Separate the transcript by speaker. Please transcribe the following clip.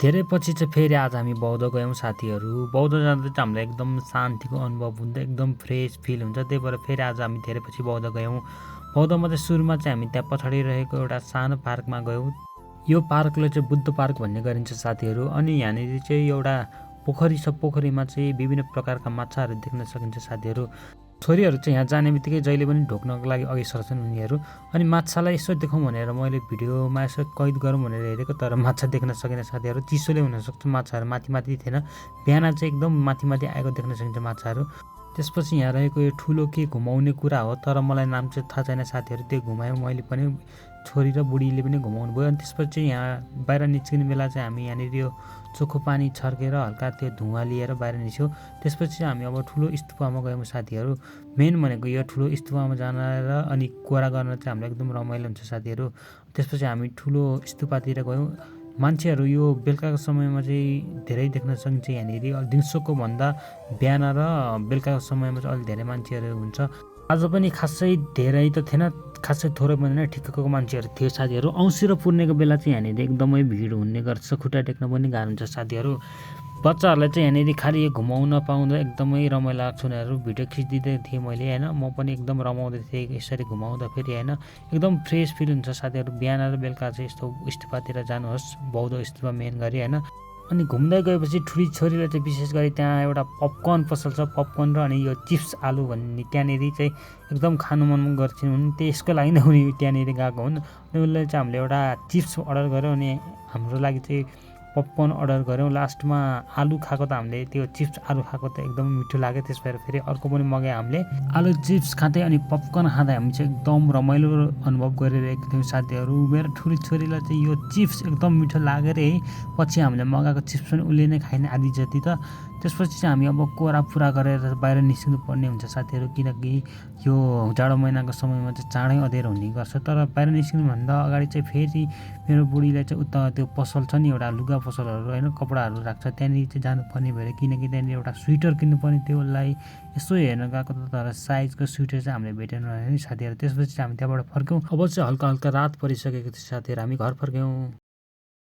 Speaker 1: धेरै पछि चाहिँ फेरि आज हामी बौद्ध गयौँ साथीहरू। बौद्ध जाँदा चाहिँ हामीलाई एकदम शान्तिको अनुभव हुन्छ, एकदम फ्रेस फिल हुन्छ। त्यही भएर फेरि आज हामी धेरै पछि बौद्ध गयौँ। बौद्धमा चाहिँ सुरुमा चाहिँ हामी त्यहाँ पछाडि रहेको एउटा सानो पार्कमा गयौँ। यो पार्कलाई चाहिँ बुद्ध पार्क भन्ने गरिन्छ साथीहरू। अनि यहाँनिर चाहिँ एउटा पोखरी छ, पोखरीमा चाहिँ विभिन्न प्रकारका माछाहरू देख्न सकिन्छ साथीहरू। छोरीहरू चाहिँ यहाँ जाने बित्तिकै जहिले पनि ढोक्नको लागि अघि सर्छन् उनीहरू। अनि माछालाई यसो देखाउँ भनेर मैले भिडियोमा यसो कैद गरौँ भनेर हेरेको, तर माछा देख्न सकिनँ साथीहरू। चिसोले हुनसक्छ, माछाहरू माथि माथि थिएन। बिहान चाहिँ एकदम माथि माथि आएको देख्न सकिन्छ माछाहरू। त्यसपछि यहाँ रहेको यो ठुलो के घुमाउने कुरा हो, तर मलाई नाम चाहिँ थाहा छैन साथीहरू। त्यो घुमायो मैले पनि, छोरी र बुढीले पनि घुमाउनु भयो। अनि त्यसपछि यहाँ बाहिर निस्किने बेला चाहिँ हामी यहाँनिर यो चोखो पानी छर्केर हल्का त्यो धुवा लिएर बाहिर निस्क्यौँ। त्यसपछि हामी अब ठुलो स्तूपमा गयौँ साथीहरू। मेन भनेको यो ठुलो स्तूपमा जान र अनि कोरा गर्न चाहिँ हामीलाई एकदम रमाइलो हुन्छ साथीहरू। त्यसपछि हामी ठुलो स्तूपतिर गयौँ। मान्छेहरू यो बेलुकाको समयमा चाहिँ धेरै देख्न सकिन्छ यहाँनिर। दिउँसोको भन्दा बिहान र बेलुकाको समयमा चाहिँ अलिक धेरै मान्छेहरू हुन्छ। आज पनि खासै धेरै त थिएन, खासै थोरै पनि ठिक्कको मान्छेहरू थियो साथीहरू। औँसी र पूर्णेको बेला चाहिँ यहाँनिर एकदमै भिड हुने गर्छ, खुट्टा टेक्न पनि गाह्रो हुन्छ साथीहरू। बच्चाहरूलाई चाहिँ यहाँनिर खालि घुमाउन पाउँदा एकदमै रमाइलो लाग्छ। उनीहरू भिडियो खिचिदिँदै थिएँ मैले होइन, म पनि एकदम रमाउँदै थिएँ यसरी घुमाउँदाखेरि होइन। एकदम फ्रेस फिल हुन्छ साथीहरू। बिहान र बेलुका चाहिँ यस्तो स्तूपतिर जानुहोस्, बौद्ध स्तूप मेन गरी होइन। अनि घुम्दै गएपछि ठुली छोरीले चाहिँ विशेष गरी त्यहाँ एउटा पपकर्न पसल छ, पपकर्न र अनि यो चिप्स आलु भन्ने त्यहाँनिर चाहिँ एकदम खानु मन गर्छन् हुन्। त्यसको लागि नै उनी त्यहाँनिर गएको हुन्। अनि उसले चाहिँ हामीले एउटा चिप्स अर्डर गऱ्यौँ अनि हाम्रो लागि चाहिँ पपकर्न अर्डर गऱ्यौँ। लास्टमा आलु खाएको त हामीले, त्यो चिप्स आलु खाएको त एकदम मिठो लाग्यो। त्यस भएर फेरि अर्को पनि मगायो हामीले। आलु चिप्स खाँदै अनि पपकर्न खाँदा हामी चाहिँ एकदम रमाइलो अनुभव गरिरहेको थियौँ साथीहरू। मेरो ठुली छोरीलाई चाहिँ यो चिप्स एकदम मिठो लागेर है, पछि हामीले मगाएको चिप्स पनि उसले नै खाइन आधी जति त। त्यसपछि चाहिँ हामी अब कोरा पुरा गरेर बाहिर निस्किनु पर्ने हुन्छ साथीहरू, किनकि यो जाडो महिनाको समयमा चाहिँ चाँडै अँध्यारो हुने गर्छ। तर बाहिर निस्किनुभन्दा अगाडि चाहिँ फेरि मेरो बुढीलाई चाहिँ उता त्यो पसल छ नि एउटा लुगा पसलहरू होइन, कपडाहरू राख्छ, त्यहाँनिर चाहिँ जानुपर्ने भएर, किनकि त्यहाँनिर एउटा स्वेटर किन्नुपर्ने थियो उसलाई। यसो हेर्न गएको त, तर साइजको स्वेटर चाहिँ हामीले भेटेन नि साथीहरू। त्यसपछि चाहिँ हामी त्यहाँबाट फर्क्यौँ। अब चाहिँ हल्का हल्का रात परिसकेको थियो साथीहरू, हामी घर फर्क्यौँ।